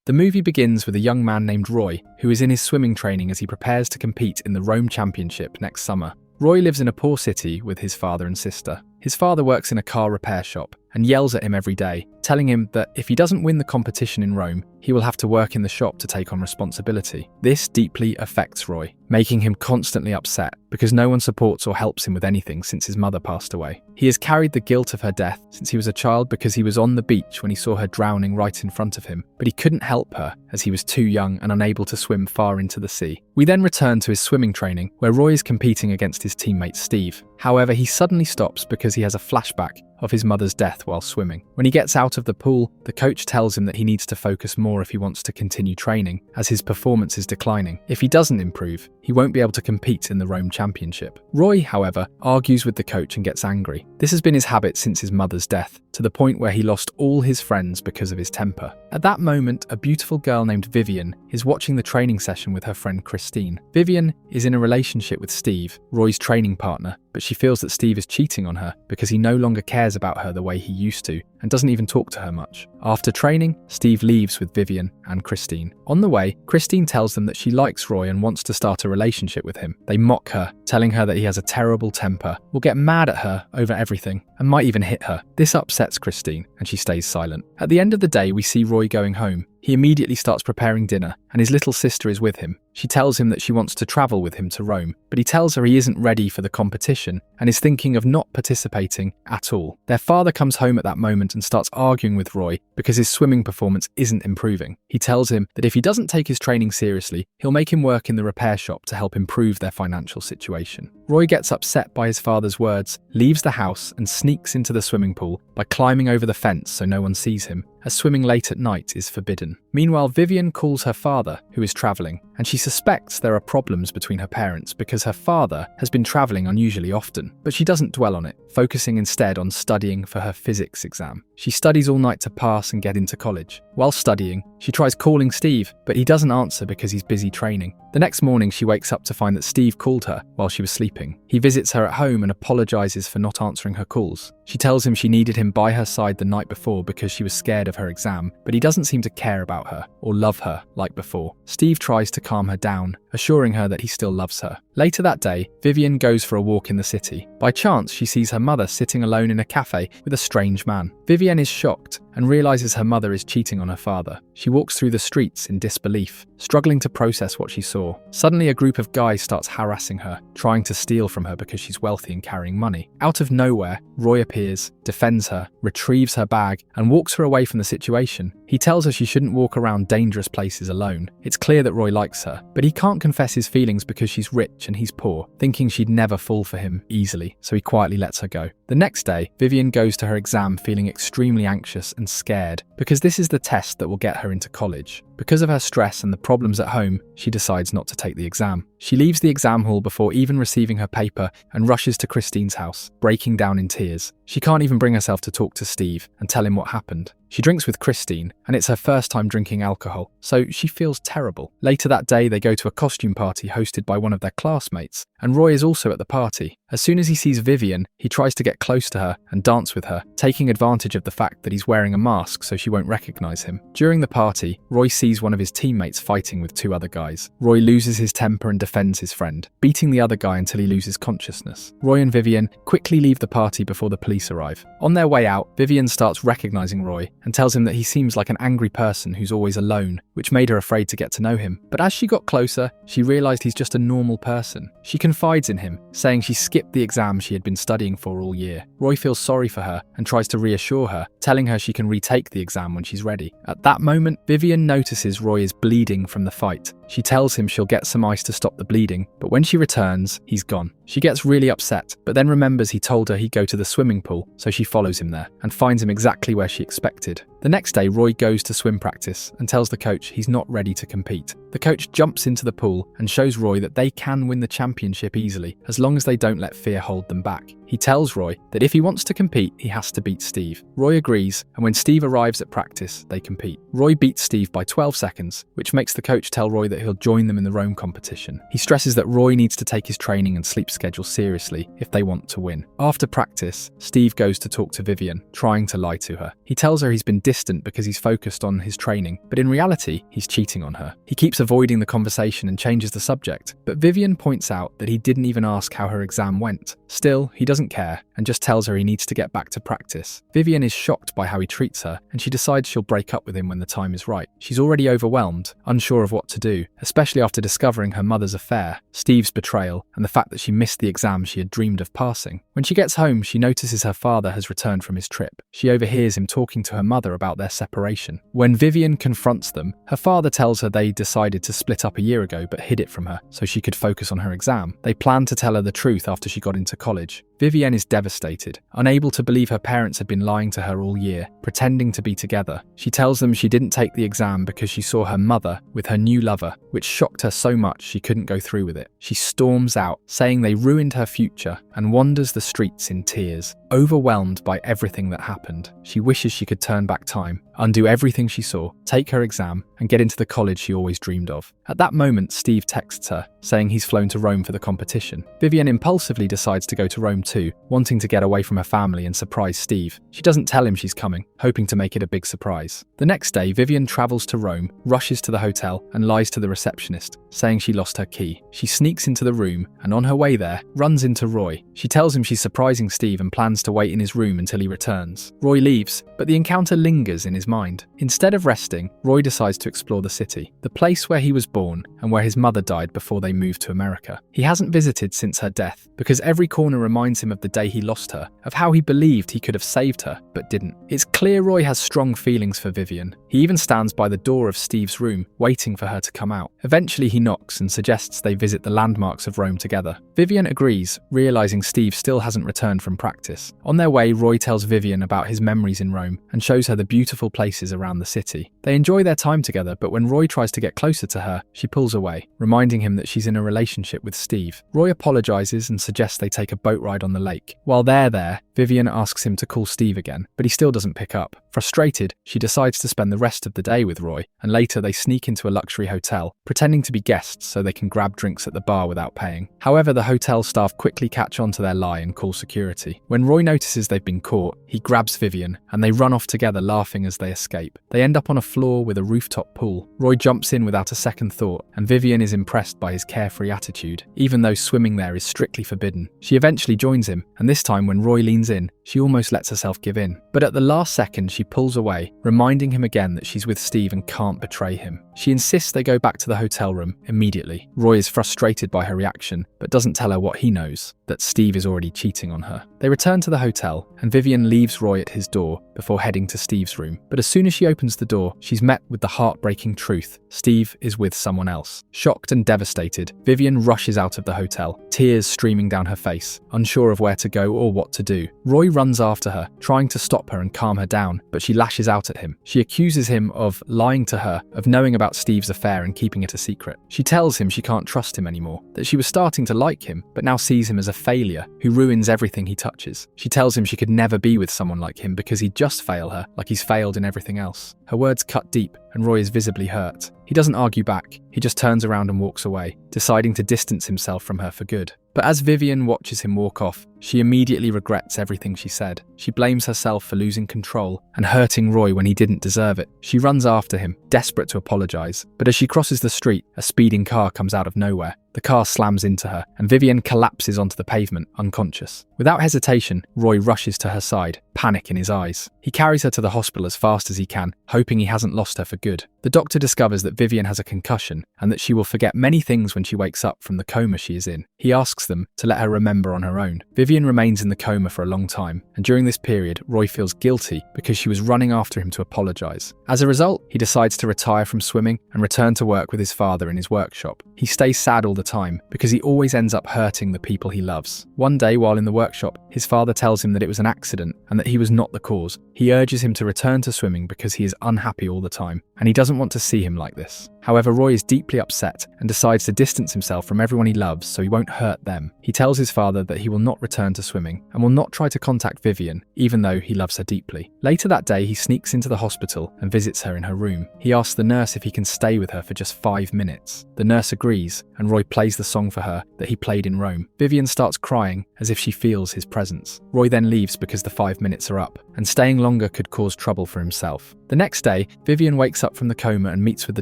The movie begins with a young man named Roy, who is in his swimming training as he prepares to compete in the Rome Championship next summer. Roy lives in a poor city with his father and sister. His father works in a car repair shop and yells at him every day, telling him that if he doesn't win the competition in Rome, he will have to work in the shop to take on responsibility. This deeply affects Roy, making him constantly upset because no one supports or helps him with anything since his mother passed away. He has carried the guilt of her death since he was a child because he was on the beach when he saw her drowning right in front of him, but he couldn't help her as he was too young and unable to swim far into the sea. We then return to his swimming training, where Roy is competing against his teammate Steve. However, he suddenly stops because he has a flashback of his mother's death while swimming. When he gets out of the pool, the coach tells him that he needs to focus more if he wants to continue training, as his performance is declining. If he doesn't improve, he won't be able to compete in the Rome Championship. Roy, however, argues with the coach and gets angry. This has been his habit since his mother's death, to the point where he lost all his friends because of his temper. At that moment, a beautiful girl named Vivien is watching the training session with her friend Christine. Vivien is in a relationship with Steve, Roy's training partner, but she feels that Steve is cheating on her because he no longer cares about her the way he used to and doesn't even talk to her much. After training, Steve leaves with Vivien and Christine. On the way, Christine tells them that she likes Roy and wants to start a relationship with him. They mock her, telling her that he has a terrible temper, will get mad at her over everything, and might even hit her. This upsets Christine, and she stays silent. At the end of the day, we see Roy going home. He immediately starts preparing dinner, and his little sister is with him. She tells him that she wants to travel with him to Rome, but he tells her he isn't ready for the competition and is thinking of not participating at all. Their father comes home at that moment and starts arguing with Roy because his swimming performance isn't improving. He tells him that if he doesn't take his training seriously, he'll make him work in the repair shop to help improve their financial situation. Roy gets upset by his father's words, leaves the house and sneaks into the swimming pool by climbing over the fence so no one sees him, as swimming late at night is forbidden. Meanwhile, Vivien calls her father, who is travelling, and she suspects there are problems between her parents because her father has been travelling unusually often, but she doesn't dwell on it, focusing instead on studying for her physics exam. She studies all night to pass and get into college. While studying, she tries calling Steve, but he doesn't answer because he's busy training. The next morning, she wakes up to find that Steve called her while she was sleeping. He visits her at home and apologizes for not answering her calls. She tells him she needed him by her side the night before because she was scared of her exam, but he doesn't seem to care about her or love her like before. Steve tries to calm her down, assuring her that he still loves her. Later that day, Vivien goes for a walk in the city. By chance, she sees her mother sitting alone in a cafe with a strange man. Vivien is shocked and realizes her mother is cheating on her father. She walks through the streets in disbelief, struggling to process what she saw. Suddenly, a group of guys starts harassing her, trying to steal from her because she's wealthy and carrying money. Out of nowhere, Roy appears, defends her, retrieves her bag, and walks her away from the situation. He tells her she shouldn't walk around dangerous places alone. It's clear that Roy likes her, but he can't confess his feelings because she's rich and he's poor, thinking she'd never fall for him easily, so he quietly lets her go. The next day, Vivien goes to her exam feeling extremely anxious and scared because this is the test that will get her into college. Because of her stress and the problems at home, she decides not to take the exam. She leaves the exam hall before even receiving her paper and rushes to Christine's house, breaking down in tears. She can't even bring herself to talk to Steve and tell him what happened. She drinks with Christine, and it's her first time drinking alcohol, so she feels terrible. Later that day, they go to a costume party hosted by one of their classmates, and Roy is also at the party. As soon as he sees Vivien, he tries to get close to her and dance with her, taking advantage of the fact that he's wearing a mask so she won't recognize him. During the party, Roy sees one of his teammates fighting with two other guys. Roy loses his temper and defends his friend, beating the other guy until he loses consciousness. Roy and Vivien quickly leave the party before the police arrive. On their way out, Vivien starts recognizing Roy and tells him that he seems like an angry person who's always alone, which made her afraid to get to know him. But as she got closer, she realized he's just a normal person. She confides in him, saying she skipped the exam she had been studying for all year. Roy feels sorry for her and tries to reassure her, telling her she can retake the exam when she's ready. At that moment, Vivien notices Roy is bleeding from the fight. She tells him she'll get some ice to stop the bleeding, but when she returns, he's gone. She gets really upset, but then remembers he told her he'd go to the swimming pool, so she follows him there and finds him exactly where she expected. The next day, Roy goes to swim practice and tells the coach he's not ready to compete. The coach jumps into the pool and shows Roy that they can win the championship easily, as long as they don't let fear hold them back. He He tells Roy that if he wants to compete, he has to beat Steve. Roy agrees, and when Steve arrives at practice, they compete. Roy beats Steve by 12 seconds, which makes the coach tell Roy that he'll join them in the Rome competition. He stresses that Roy needs to take his training and sleep schedule seriously if they want to win. After practice, Steve goes to talk to Vivien, trying to lie to her. He tells her he's been distant because he's focused on his training, but in reality, he's cheating on her. He keeps avoiding the conversation and changes the subject, but Vivien points out that he didn't even ask how her exam went. Still, he doesn't care and just tells her he needs to get back to practice. Vivien is shocked by how he treats her, and she decides she'll break up with him when the time is right. She's already overwhelmed, unsure of what to do, especially after discovering her mother's affair, Steve's betrayal, and the fact that she missed the exam she had dreamed of passing. When she gets home, she notices her father has returned from his trip. She overhears him talking to her mother about their separation. When Vivien confronts them, her father tells her they decided to split up a year ago but hid it from her so she could focus on her exam. They planned to tell her the truth after she got into college. Vivien is devastated, unable to believe her parents had been lying to her all year, pretending to be together. She tells them she didn't take the exam because she saw her mother with her new lover, which shocked her so much she couldn't go through with it. She storms out, saying they ruined her future, and wanders the streets in tears. Overwhelmed by everything that happened, she wishes she could turn back time, undo everything she saw, take her exam, and get into the college she always dreamed of. At that moment, Steve texts her, saying he's flown to Rome for the competition. Vivien impulsively decides to go to Rome too, wanting to get away from her family and surprise Steve. She doesn't tell him she's coming, hoping to make it a big surprise. The next day, Vivien travels to Rome, rushes to the hotel, and lies to the receptionist, saying she lost her key. She sneaks into the room, and on her way there, runs into Roy. She tells him she's surprising Steve and plans to wait in his room until he returns. Roy leaves, but the encounter lingers in his mind. Instead of resting, Roy decides to explore the city, the place where he was born and where his mother died before they moved to America. He hasn't visited since her death, because every corner reminds him of the day he lost her, of how he believed he could have saved her, but didn't. It's clear Roy has strong feelings for Vivien. He even stands by the door of Steve's room, waiting for her to come out. Eventually he knocks and suggests they visit the landmarks of Rome together. Vivien agrees, realizing Steve still hasn't returned from practice. On their way, Roy tells Vivien about his memories in Rome and shows her the beautiful places around the city. They enjoy their time together, but when Roy tries to get closer to her, she pulls away, reminding him that she's in a relationship with Steve. Roy apologizes and suggests they take a boat ride on the lake. While they're there, Vivien asks him to call Steve again, but he still doesn't pick up. Frustrated, she decides to spend the rest of the day with Roy, and later they sneak into a luxury hotel, pretending to be guests so they can grab drinks at the bar without paying. However, the hotel staff quickly catch on to their lie and call security. When Roy notices they've been caught, he grabs Vivien, and they run off together laughing as they escape. They end up on a floor with a rooftop pool. Roy jumps in without a second thought, and Vivien is impressed by his carefree attitude, even though swimming there is strictly forbidden. She eventually joins him, and this time when Roy leans in, she almost lets herself give in. But at the last second, she pulls away, reminding him again that she's with Steve and can't betray him. She insists they go back to the hotel room immediately. Roy is frustrated by her reaction, but doesn't tell her what he knows, that Steve is already cheating on her. They return to the hotel, and Vivien leaves Roy at his door before heading to Steve's room. But as soon as she opens the door, she's met with the heartbreaking truth. Steve is with someone else. Shocked and devastated, Vivien rushes out of the hotel, tears streaming down her face, unsure of where to go or what to do. Roy runs after her, trying to stop her and calm her down, but she lashes out at him. She accuses him of lying to her, of knowing about Steve's affair and keeping it a secret. She tells him she can't trust him anymore, that she was starting to like him, but now sees him as a failure who ruins everything he touches. She tells him she could never be with someone like him because he'd just fail her, like he's failed in everything else. Her words cut deep, and Roy is visibly hurt. He doesn't argue back, he just turns around and walks away, deciding to distance himself from her for good. But as Vivien watches him walk off, she immediately regrets everything she said. She blames herself for losing control and hurting Roy when he didn't deserve it. She runs after him, desperate to apologize, but as she crosses the street, a speeding car comes out of nowhere. The car slams into her, and Vivien collapses onto the pavement, unconscious. Without hesitation, Roy rushes to her side, panic in his eyes. He carries her to the hospital as fast as he can, hoping he hasn't lost her for good. The doctor discovers that Vivien has a concussion, and that she will forget many things when she wakes up from the coma she is in. He asks them to let her remember on her own. Vivien remains in the coma for a long time, and during this period, Roy feels guilty because she was running after him to apologize. As a result, he decides to retire from swimming and return to work with his father in his workshop. He stays sad all the time because he always ends up hurting the people he loves. One day, while in the workshop, his father tells him that it was an accident and that he was not the cause. He urges him to return to swimming because he is unhappy all the time, and he doesn't want to see him like this. However, Roy is deeply upset and decides to distance himself from everyone he loves so he won't hurt them. He tells his father that he will not return to swimming and will not try to contact Vivien, even though he loves her deeply. Later that day, he sneaks into the hospital and visits her in her room. He asks the nurse if he can stay with her for just 5 minutes. The nurse agrees, and Roy plays the song for her that he played in Rome. Vivien starts crying as if she feels his presence. Roy then leaves because the 5 minutes are up, and staying longer could cause trouble for himself. The next day, Vivien wakes up from the coma and meets with the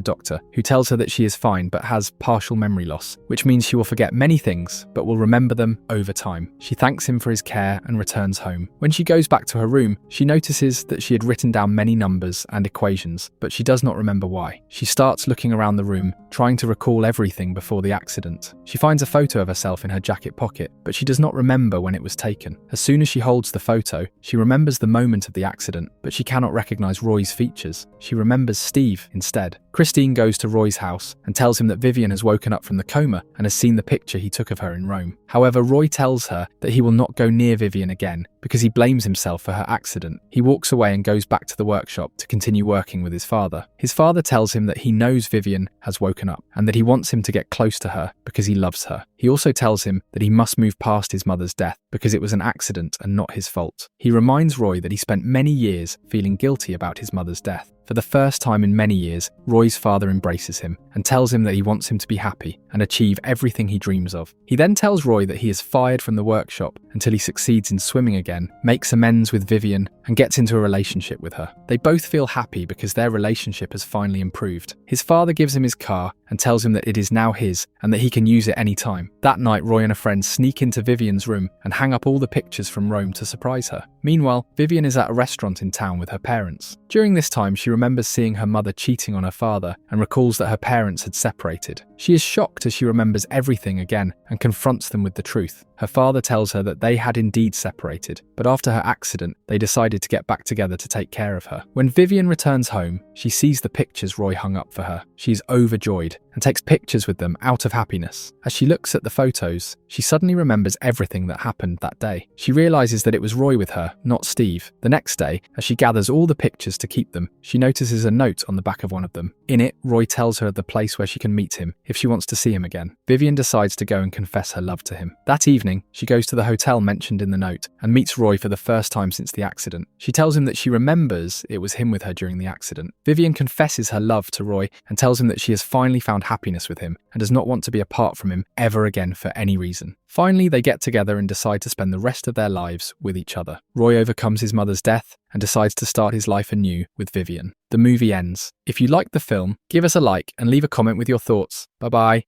doctor, who tells her that she is fine but has partial memory loss, which means she will forget many things but will remember them over time. She thanks him for his care and returns home. When she goes back to her room, she notices that she had written down many numbers and equations, but she does not remember why. She starts looking around the room, trying to recall everything before the accident. She finds a photo of herself in her jacket pocket, but she does not remember when it was taken. As soon as she holds the photo, she remembers the moment of the accident, but she cannot recognize Roy's features. She remembers Steve instead. Christine goes to Roy's house and tells him that Vivien has woken up from the coma and has seen the picture he took of her in Rome. However, Roy tells her that he will not go near Vivien again because he blames himself for her accident. He walks away and goes back to the workshop to continue working with his father. His father tells him that he knows Vivien has woken up and that he wants him to get close to her because he loves her. He also tells him that he must move past his mother's death because it was an accident and not his fault. He reminds Roy that he spent many years feeling guilty about his mother's death. For the first time in many years, Roy's father embraces him and tells him that he wants him to be happy and achieve everything he dreams of. He then tells Roy that he is fired from the workshop until he succeeds in swimming again, makes amends with Vivien, and gets into a relationship with her. They both feel happy because their relationship has finally improved. His father gives him his car and tells him that it is now his and that he can use it any time. That night, Roy and a friend sneak into Vivien's room and hang up all the pictures from Rome to surprise her. Meanwhile, Vivien is at a restaurant in town with her parents. During this time, she remembers seeing her mother cheating on her father and recalls that her parents had separated. She is shocked as she remembers everything again and confronts them with the truth. Her father tells her that they had indeed separated, but after her accident, they decided to get back together to take care of her. When Vivien returns home, she sees the pictures Roy hung up for her. She is overjoyed and takes pictures with them out of happiness. As she looks at the photos, she suddenly remembers everything that happened that day. She realizes that it was Roy with her, not Steve. The next day, as she gathers all the pictures to keep them, she notices a note on the back of one of them. In it, Roy tells her of the place where she can meet him if she wants to see him again. Vivien decides to go and confess her love to him. That evening, she goes to the hotel mentioned in the note and meets Roy for the first time since the accident. She tells him that she remembers it was him with her during the accident. Vivien confesses her love to Roy and tells him that she has finally found happiness with him and does not want to be apart from him ever again for any reason. Finally, they get together and decide to spend the rest of their lives with each other. Roy overcomes his mother's death and decides to start his life anew with Vivien. The movie ends. If you liked the film, give us a like and leave a comment with your thoughts. Bye-bye.